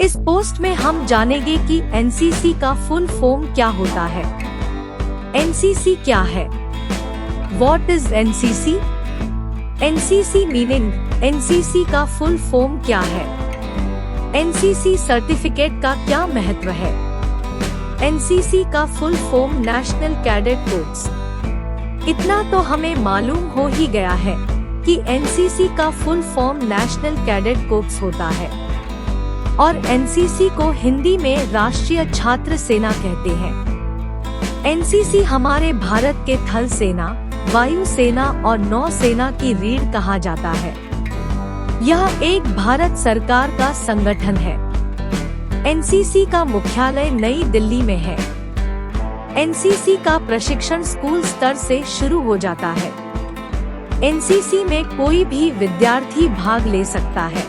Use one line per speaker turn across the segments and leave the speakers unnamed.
इस पोस्ट में हम जानेंगे कि एनसीसी का फुल फॉर्म क्या होता है। एनसीसी क्या है? What is NCC? NCC meaning, NCC का फुल फॉर्म क्या है? एनसीसी सर्टिफिकेट का क्या महत्व है? एनसीसी का full form national cadet corpse. इतना तो हमें मालूम हो ही गया है कि एनसीसी का full form national cadet corpse होता है और एनसीसी को हिंदी में राष्ट्रीय छात्र सेना कहते हैं। एनसीसी हमारे भारत के थल सेना, वायु सेना और नौ सेना की रीढ़ कहा जाता है। यह एक भारत सरकार का संगठन है। एनसीसी का मुख्यालय नई दिल्ली में है। एनसीसी का प्रशिक्षण स्कूल स्तर से शुरू हो जाता है। एनसीसी में कोई भी विद्यार्थी भाग ले सकता है,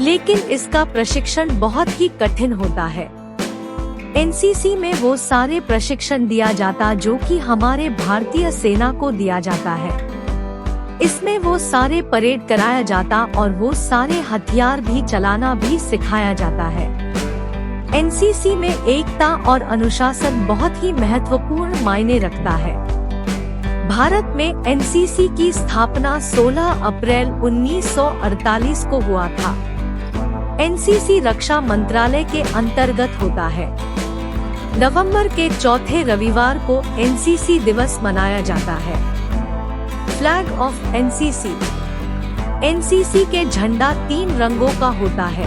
लेकिन इसका प्रशिक्षण बहुत ही कठिन होता है। एनसीसी में वो सारे प्रशिक्षण दिया जाता जो कि हमारे भारतीय सेना को दिया जाता है। इसमें वो सारे परेड कराया जाता और वो सारे हथियार भी चलाना भी सिखाया जाता है। एनसीसी में एकता और अनुशासन बहुत ही महत्वपूर्ण मायने रखता है। भारत में एनसीसी की स्थापना 16 अप्रैल 1948 को हुआ था। एनसीसी रक्षा मंत्रालय के अंतर्गत होता है। नवंबर के चौथे रविवार को एनसीसी दिवस मनाया जाता है। Flag of NCC. एनसीसी के झंडा 3 रंगों का होता है।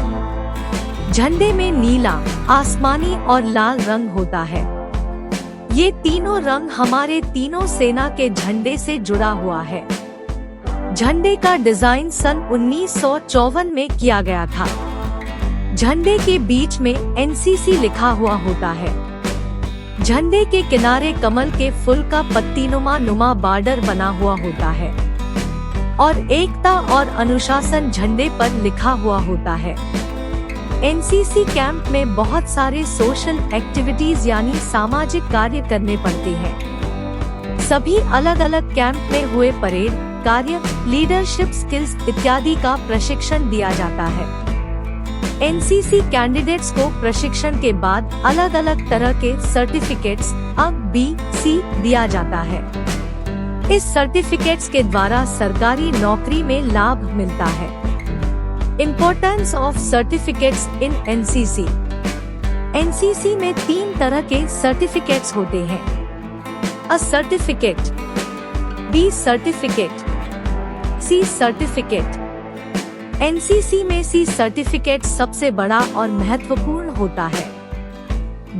झंडे में नीला, आसमानी और लाल रंग होता है। ये तीनों रंग हमारे तीनों सेना के झंडे से जुड़ा हुआ है। झंडे का डिजाइन सन 1954 में किया गया था। झंडे के बीच में एनसीसी लिखा हुआ होता है। झंडे के किनारे कमल के फूल का पत्तीनुमा बॉर्डर बना हुआ होता है और एकता और अनुशासन झंडे पर लिखा हुआ होता है। एनसीसी कैंप में बहुत सारे सोशल एक्टिविटीज यानी सामाजिक कार्य करने पड़ते हैं। सभी अलग अलग कैंप में हुए परेड, कार्य, लीडरशिप स्किल्स इत्यादि का प्रशिक्षण दिया जाता है। एनसीसी कैंडिडेट्स को प्रशिक्षण के बाद अलग अलग तरह के सर्टिफिकेट्स A-B-C दिया जाता है। इस सर्टिफिकेट्स के द्वारा सरकारी नौकरी में लाभ मिलता है। Importance of certificates in NCC. NCC में 3 तरह के सर्टिफिकेट्स होते हैं। A certificate, B certificate, C certificate. NCC में C सर्टिफिकेट सबसे बड़ा और महत्वपूर्ण होता है।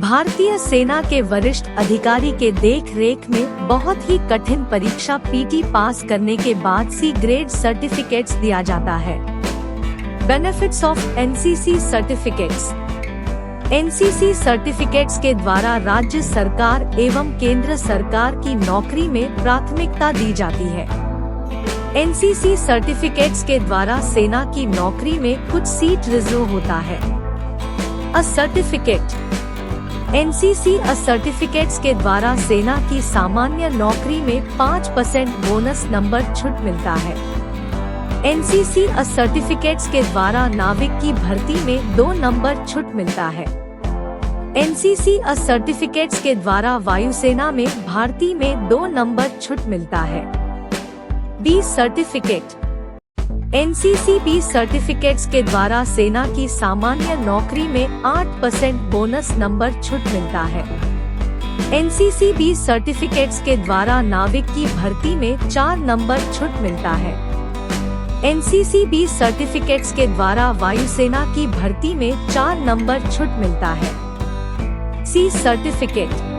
भारतीय सेना के वरिष्ठ अधिकारी के देख रेख में बहुत ही कठिन परीक्षा पीटी पास करने के बाद C ग्रेड सर्टिफिकेट्स दिया जाता है। Benefits of NCC certificates. NCC certificates के द्वारा राज्य सरकार एवं केंद्र सरकार की नौकरी में प्राथमिकता दी जाती है। एनसीसी सर्टिफिकेट्स के द्वारा सेना की नौकरी में कुछ सीट रिजर्व होता है। A certificate. NCC A certificates के द्वारा सेना की सामान्य नौकरी में 5% बोनस नंबर छूट मिलता है। एनसीसी A सर्टिफिकेट्स के द्वारा नाविक की भर्ती में 2 नंबर छूट मिलता है। एनसीसी A सर्टिफिकेट्स के द्वारा वायुसेना में भर्ती में 2 नंबर छूट मिलता है। B certificate. NCC B certificates के द्वारा सेना की सामान्य नौकरी में 8% बोनस नंबर छूट मिलता है। एनसीसी B सर्टिफिकेट्स के द्वारा नाविक की भर्ती में 4 नंबर छूट मिलता है। एनसीसी B सर्टिफिकेट्स के द्वारा वायुसेना की भर्ती में 4 नंबर छूट मिलता है। C certificate.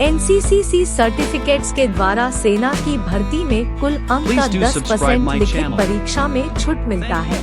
NCC C certificates के द्वारा सेना की भर्ती में कुल अंक का 10% लिखित परीक्षा में छूट मिलता है।